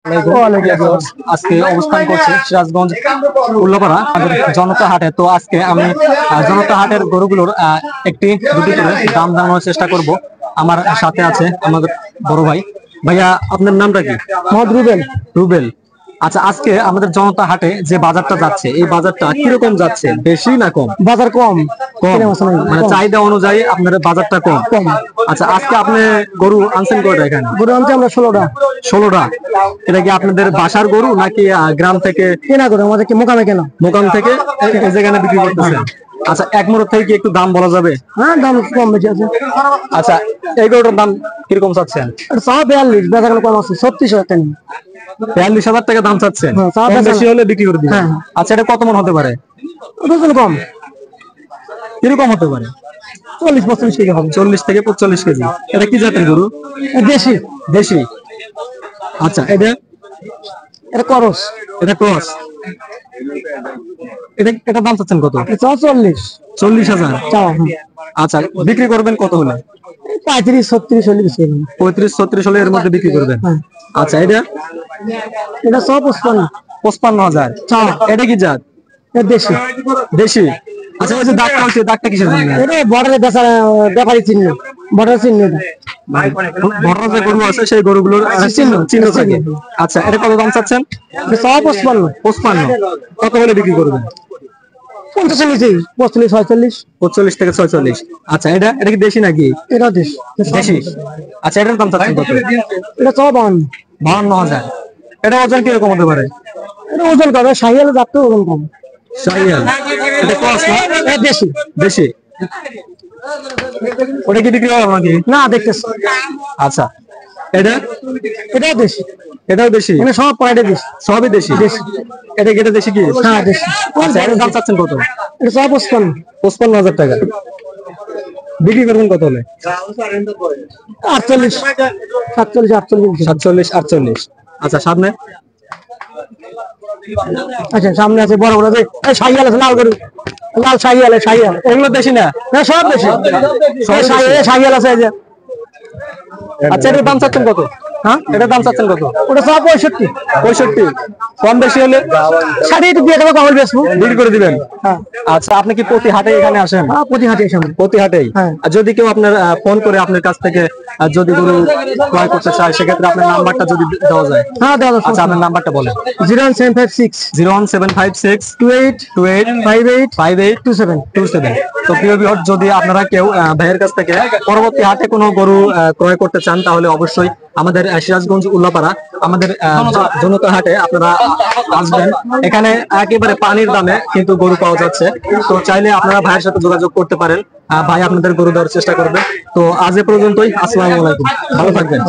আজকে অবস্থান করছি সিরাজগঞ্জ উল্লাপাড়া জনতা হাটে। তো আজকে আমি জনতা হাটের গরুগুলোর একটি দুটি করে দাম জানানোর চেষ্টা করব। আমার সাথে আছে আমাদের বড় ভাই। ভাইয়া, আপনার নামটা কি? মোহাম্মদ রুবেল। রুবেল। আচ্ছা, আজকে আমাদের জনতা হাটে যে বাজারটা যাচ্ছে, এই বাজারটা কিরকম যাচ্ছে, বেশি না কম? বাজার কম। কম মানে চাহিদা অনুযায়ী আপনার বাজারটা কম। আচ্ছা, আজকে আপনি গরু আনছেন কয়টা? এখানে গরু আনছি আমরা 16টা। 16টা। এটা কি আপনাদের বাসার গরু নাকি গ্রাম থেকে কেনা গরু? আমাদের কি মোকামে কেনা? মোকাম থেকে যেখানে বিক্রি করতেছেন। আচ্ছা, এক মোড় থেকে কি একটু দাম বলা যাবে? হ্যাঁ, দাম কম বেশি আছে। আচ্ছা, এই গরুটার দাম কিরকম চাচ্ছেন? 42, বেচা কেন কম আছে 36,000 টাকা। 42,000 টাকা দাম চাচ্ছেন। বেশি হলে বিক্রি করে দিবেন। আচ্ছা, এটা কত মন হতে পারে? ওজন কম। কিরকম হতে পারে? 40-45 কেজি হবে। 40 থেকে 45 কেজি। এটা কি জাতের গরু? দেশি। দেশি। আচ্ছা, এটা করস। এটা ক্রস। এটা দাম চাচ্ছেন কত? 40,000 চাওয়া। আচ্ছা, বিক্রি করবেন কত হলে? 35-36 হলে বেশি। 35-36 হলে এর মধ্যে বিক্রি করবেন। আচ্ছা, এটা 55,000 চাওয়া। এটা কি জাত? দেশি। দেশি। আচ্ছা, ওই যে দাগটা হচ্ছে, দাগটা কিসের জন্য? এটা বর্ডারে ব্যাপারী চিহ্ন। বর্ডার চিহ্ন। বর্ডার যে গরু আছে সেই গরুগুলোর চিহ্ন থাকে। আচ্ছা, এটা কত দাম চাচ্ছেন? 55 কত হলে বিক্রি করবেন? 45 থেকে 46। আচ্ছা, এটা কি দেশি নাকি? এটা দেশি। আচ্ছা, এটার দাম চাচ্ছেন কত? এটা 52,000। এটা ওজন কিরকম হতে পারে? এটা ওজন কম। শাহিয়াল জাতটা ওজন কম। শাহিয়াল। এটা ক্রস না? এটা দেশি। দেশি। ওটা কি বিক্রি হবে নাকি? না, দেখতেছি। আচ্ছা, এটাও দেশি। এটাও দেশি। মানে সব পয়েন্টে দেশি। সবই দেশি। এটা দেশি কি? হ্যাঁ, দেশি। আচ্ছা, এটার দাম চাচ্ছেন কত? এটা 55,000 টাকা। বিক্রি করবেন কত হলে? 48, 47, 48। আচ্ছা, সামনে? আচ্ছা, সামনে আছে বড় বড় শাহিয়াল আছে, লাল গরু। লাল শাহিয়াল। এগুলো দেশি না? সব দেশি। শাহিয়াল আছে। আচ্ছা, এটার দাম চাচ্ছেন কত? হ্যাঁ, এটার দাম চাচ্ছেন কত? ওটা 65। কম বেশি হলে 60 দিয়ে টাকা কম বেচবো, বিক্রি করে দিবেন। হ্যাঁ। আচ্ছা, আপনি কি প্রতি হাটে এখানে আসেন? হ্যাঁ, প্রতি হাটে আসেন। প্রতি হাটেই? হ্যাঁ। আর যদি কেউ আপনার ফোন করে আপনার কাছ থেকে যদি গরু ক্রয় করতে চায়, সেক্ষেত্রে আপনার নাম্বারটা যদি দেওয়া যায়? হ্যাঁ, দেওয়া যাবে। আচ্ছা, আপনার নাম্বারটা বলেন। 01756 28285827। তো প্রিয় ভিউয়ার, যদি আপনারা কেউ ভাইয়ের কাছ থেকে পরবর্তী হাটে কোনো গরু ক্রয় করতে চান, তাহলে অবশ্যই আমাদের সিরাজগঞ্জ উল্লাপাড়া আমাদের জনতা হাটে আপনারা আসবেন। এখানে একেবারে পানির দামে কিন্তু গরু পাওয়া যাচ্ছে। তো চাইলে আপনারা ভাইয়ের সাথে যোগাযোগ করতে পারেন। ভাই আপনাদের গরু দেওয়ার চেষ্টা করবে। তো আজ এ পর্যন্তই। আসসালামু আলাইকুম, ভালো থাকবেন।